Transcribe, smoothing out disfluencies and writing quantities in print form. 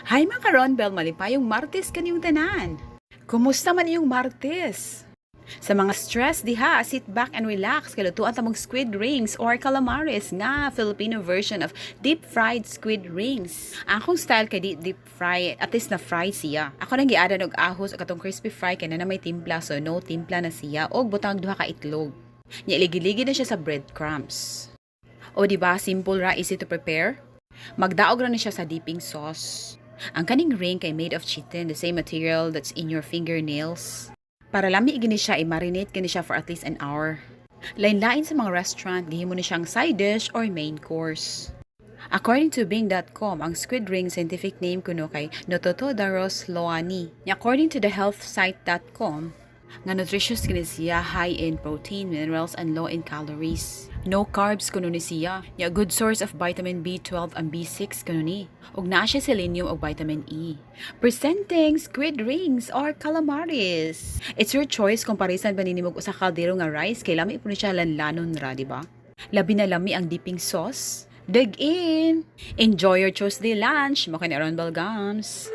Hi mga Ronbel, malipayong Martes kaniyong tanan. Kumusta man iyong Martes? Sa mga stress diha, sit back and relax. Kalutuan ta mong squid rings or calamares nga Filipino version of deep fried squid rings. Akong style kay deep fry, at least na fry siya. Ako nang giadan og ahos o katong crispy fry kay na may timpla, so no timpla na siya og butang duha ka itlog. Nya ligid na siya sa breadcrumbs. O di ba simple ra, easy to prepare? Magdaog ra ni siya sa dipping sauce. Ang kaning ring kay made of chitin, the same material that's in your fingernails. Para lami gini siya, i-marinate gini siya for at least an hour. Lain-lain sa mga restaurant, gihimo ni siyang side dish or main course. According to Bing.com, ang squid ring scientific name kuno kay Nototodaros loani. According to the healthsite.com, nga nutritious kini siya, high in protein, minerals, and low in calories. No carbs kuno ni siya. Nya good source of vitamin B12 and B6 kuno ni. Ug naa siya selenium ug vitamin E. Presenting squid rings or calamares. It's your choice kung parisan ba ninimog usa ka kaldero nga rice kay lami po ni siya lanlanon ra, di ba? Labi na lami ang dipping sauce. Dig in! Enjoy your Tuesday lunch. Maka ni Ronbel Gums.